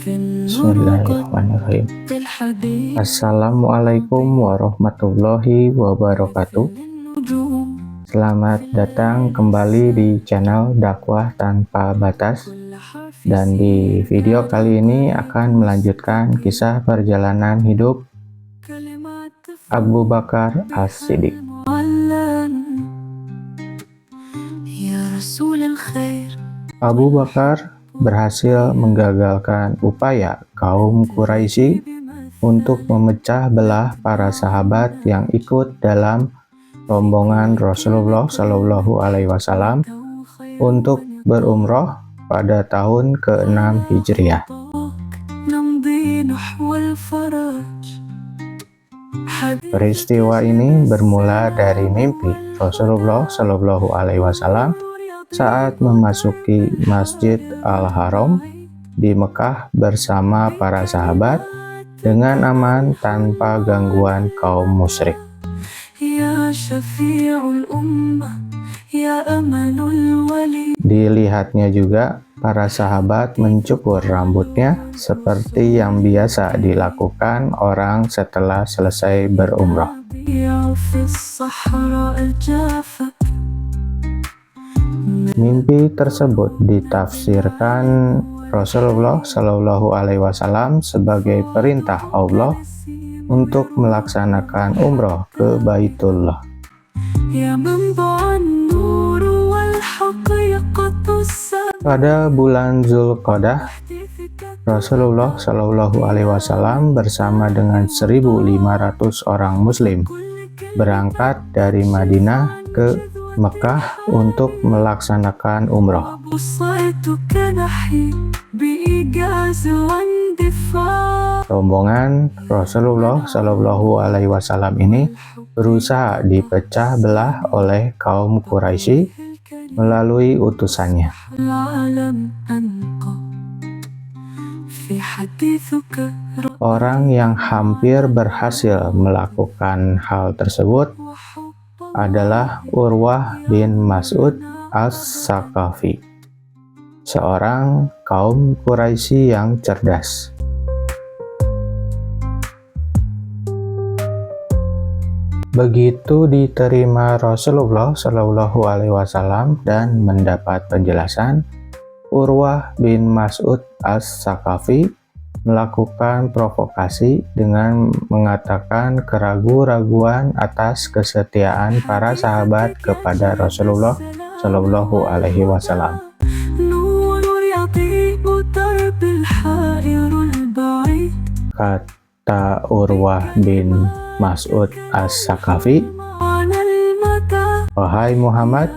Bismillahirrahmanirrahim. Assalamualaikum warahmatullahi wabarakatuh. Selamat datang kembali di channel Dakwah Tanpa Batas. Dan di video kali ini akan melanjutkan kisah perjalanan hidup Abu Bakar As-Siddiq. Abu Bakar berhasil menggagalkan upaya kaum Quraisy untuk memecah belah para sahabat yang ikut dalam rombongan Rasulullah Shallallahu Alaihi Wasallam untuk berumroh pada tahun ke-6 Hijriah. Peristiwa ini bermula dari mimpi Rasulullah Shallallahu Alaihi Wasallam saat memasuki Masjid Al-Haram di Mekah bersama para sahabat dengan aman tanpa gangguan kaum musyrik. Dilihatnya juga para sahabat mencukur rambutnya seperti yang biasa dilakukan orang setelah selesai berumrah. Mimpi tersebut ditafsirkan Rasulullah Shallallahu Alaihi Wasallam sebagai perintah Allah untuk melaksanakan umroh ke Baitullah. Pada bulan Zulqa'dah, Rasulullah Shallallahu Alaihi Wasallam bersama dengan 1.500 orang Muslim berangkat dari Madinah ke Mekah untuk melaksanakan umroh. Rombongan Rasulullah Shallallahu Alaihi Wasallam ini berusaha dipecah belah oleh kaum Quraisy melalui utusannya. Orang yang hampir berhasil melakukan hal tersebut adalah Urwah bin Mas'ud As-Saqafi, seorang kaum Quraisy yang cerdas. Begitu diterima Rasulullah Shallallahu Alaihi Wasallam dan mendapat penjelasan, Urwah bin Mas'ud As-Saqafi melakukan provokasi dengan mengatakan keraguan-raguan atas kesetiaan para sahabat kepada Rasulullah Shallallahu Alaihi Wasallam. Kata Urwah bin Mas'ud As-Saqafi, "Wahai Muhammad,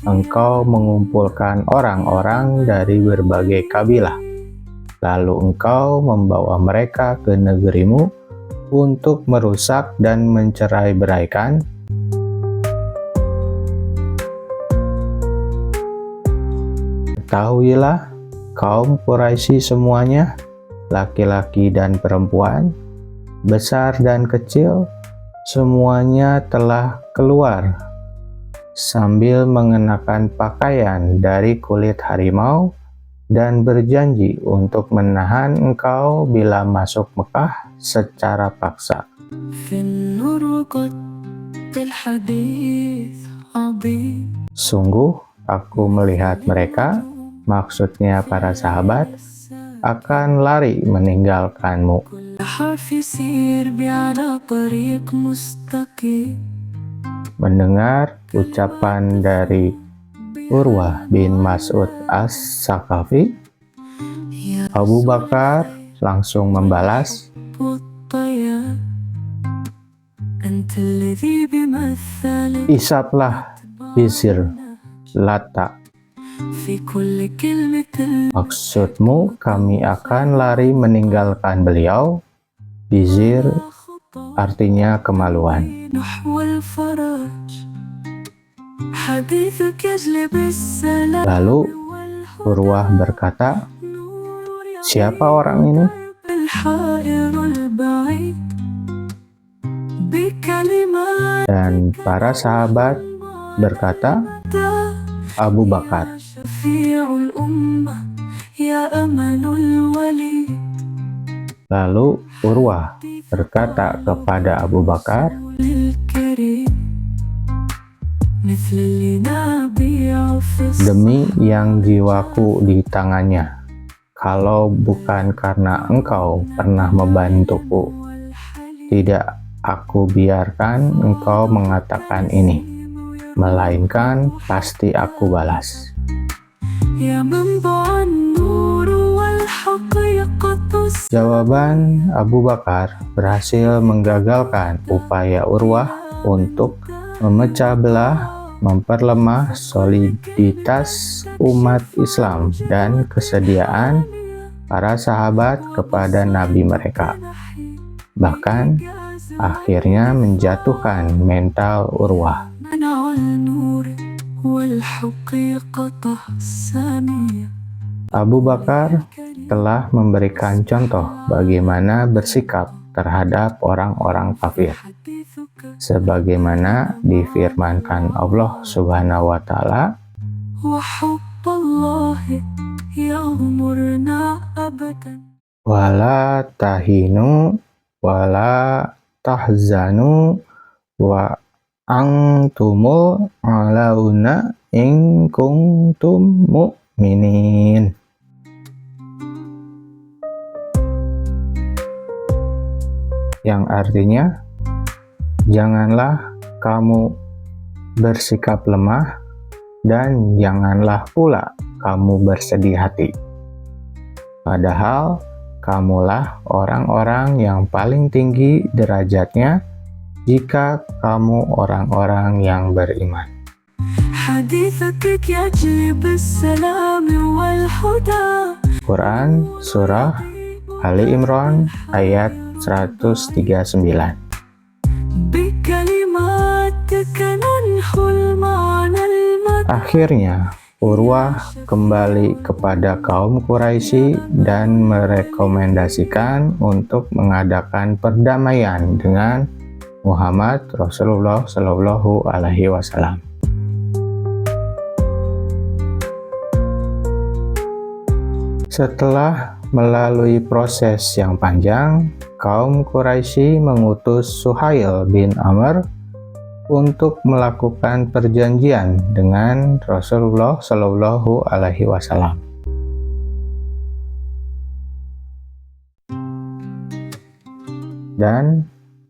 engkau mengumpulkan orang-orang dari berbagai kabilah. Lalu engkau membawa mereka ke negerimu untuk merusak dan mencerai-beraikan. Ketahuilah, kaum Quraisy semuanya, laki-laki dan perempuan, besar dan kecil, semuanya telah keluar sambil mengenakan pakaian dari kulit harimau dan berjanji untuk menahan engkau bila masuk Mekah secara paksa." Sungguh aku melihat mereka, maksudnya para sahabat, akan lari meninggalkanmu. Mendengar ucapan dari Urwah bin Mas'ud As-Saqafi, Abu Bakar langsung membalas, "Isaplah Bizir Lata. Maksudmu kami akan lari meninggalkan beliau?" Bizir artinya kemaluan. Lalu Urwah berkata, "Siapa orang ini?" Dan para sahabat berkata, "Abu Bakar." Lalu Urwah berkata kepada Abu Bakar, demi yang jiwaku di tangannya, kalau bukan karena engkau pernah membantuku, tidak aku biarkan engkau mengatakan ini, melainkan pasti aku balas. Jawaban Abu Bakar berhasil menggagalkan upaya Urwah untuk memecah belah, memperlemah soliditas umat Islam dan kesediaan para sahabat kepada nabi mereka. Bahkan akhirnya menjatuhkan mental Urwah. Abu Bakar telah memberikan contoh bagaimana bersikap terhadap orang-orang kafir, sebagaimana difirmankan Allah Subhanahu wa Ta'ala, wala tahinu wala tahzanu wa antumul alauna in kuntum mu'minin. Yang artinya, janganlah kamu bersikap lemah dan janganlah pula kamu bersedih hati. Padahal kamulah orang-orang yang paling tinggi derajatnya jika kamu orang-orang yang beriman. Quran Surah Ali Imran ayat 139. Akhirnya Urwah kembali kepada kaum Quraisy dan merekomendasikan untuk mengadakan perdamaian dengan Muhammad Rasulullah Shallallahu Alaihi Wasallam. Setelah melalui proses yang panjang, kaum Quraisy mengutus Suhail bin Amr untuk melakukan perjanjian dengan Rasulullah Shallallahu Alaihi Wasallam. Dan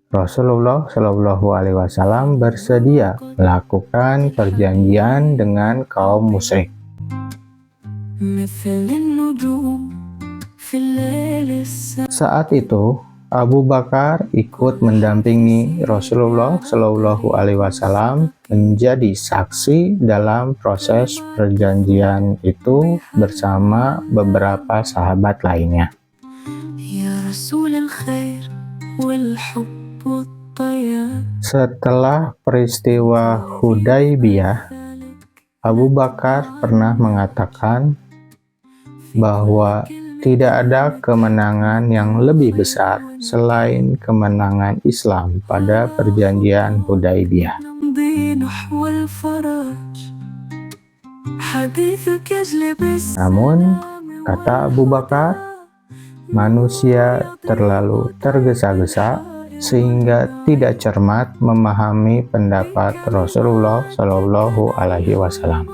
Rasulullah Shallallahu Alaihi Wasallam bersedia melakukan perjanjian dengan kaum musyrik. Saat itu Abu Bakar ikut mendampingi Rasulullah Shallallahu Alaihi Wasallam menjadi saksi dalam proses perjanjian itu bersama beberapa sahabat lainnya. Setelah peristiwa Hudaybiyah, Abu Bakar pernah mengatakan bahwa tidak ada kemenangan yang lebih besar selain kemenangan Islam pada perjanjian Hudaybiyah. Namun, kata Abu Bakar, manusia terlalu tergesa-gesa sehingga tidak cermat memahami pendapat Rasulullah Shallallahu Alaihi Wasallam.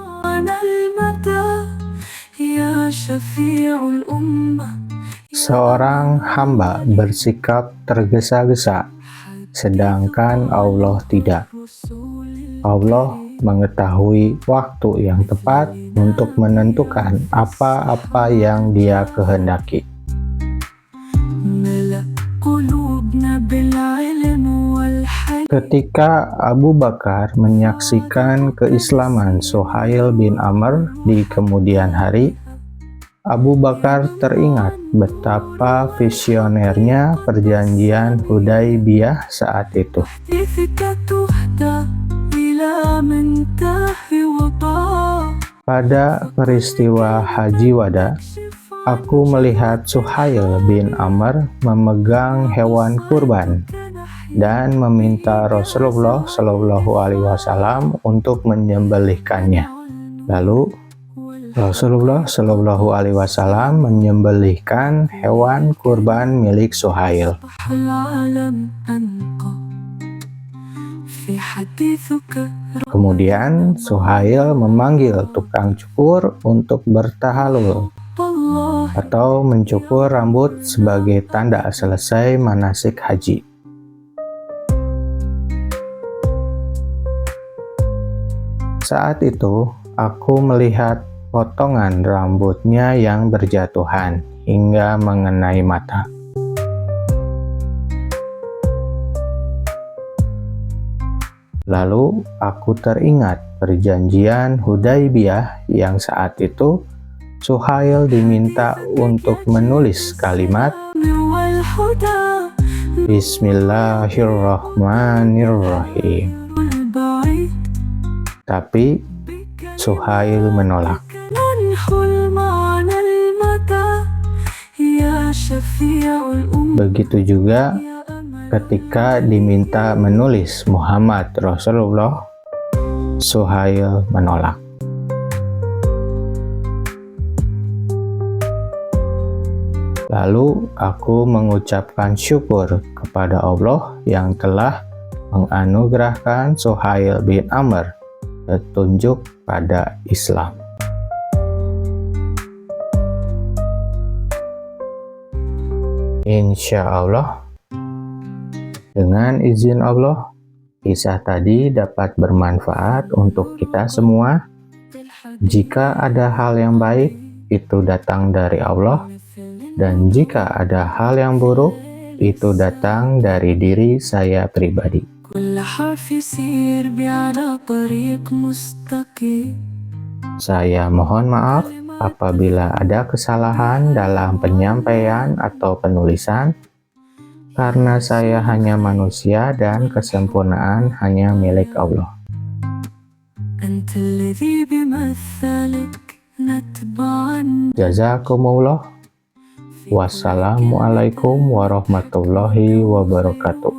Seorang hamba bersikap tergesa-gesa, sedangkan Allah tidak. Allah mengetahui waktu yang tepat untuk menentukan apa-apa yang Dia kehendaki. Ketika Abu Bakar menyaksikan keislaman Suhail bin Amr di kemudian hari, Abu Bakar teringat betapa visionernya perjanjian Hudaybiyah saat itu. Pada peristiwa Haji Wada, aku melihat Suhail bin Amr memegang hewan kurban dan meminta Rasulullah Shallallahu Alaihi Wasallam untuk menyembelihkannya. Lalu Rasulullah Shallallahu Alaihi Wasallam menyembelihkan hewan kurban milik Suhail. Kemudian Suhail memanggil tukang cukur untuk bertahalul atau mencukur rambut sebagai tanda selesai manasik haji. Saat itu aku melihat potongan rambutnya yang berjatuhan hingga mengenai mata. Lalu aku teringat perjanjian Hudaibiyah yang saat itu Suhail diminta untuk menulis kalimat Bismillahirrahmanirrahim. Tapi Suhail menolak. Begitu juga ketika diminta menulis Muhammad Rasulullah, Suhail menolak. Lalu aku mengucapkan syukur kepada Allah yang telah menganugerahkan Suhail bin Amr petunjuk pada Islam. Insya Allah, dengan izin Allah, kisah tadi dapat bermanfaat untuk kita semua. Jika ada hal yang baik, itu datang dari Allah, dan jika ada hal yang buruk, itu datang dari diri saya pribadi. Saya mohon maaf apabila ada kesalahan dalam penyampaian atau penulisan, karena saya hanya manusia dan kesempurnaan hanya milik Allah. Jazakumullah. Wassalamualaikum warahmatullahi wabarakatuh.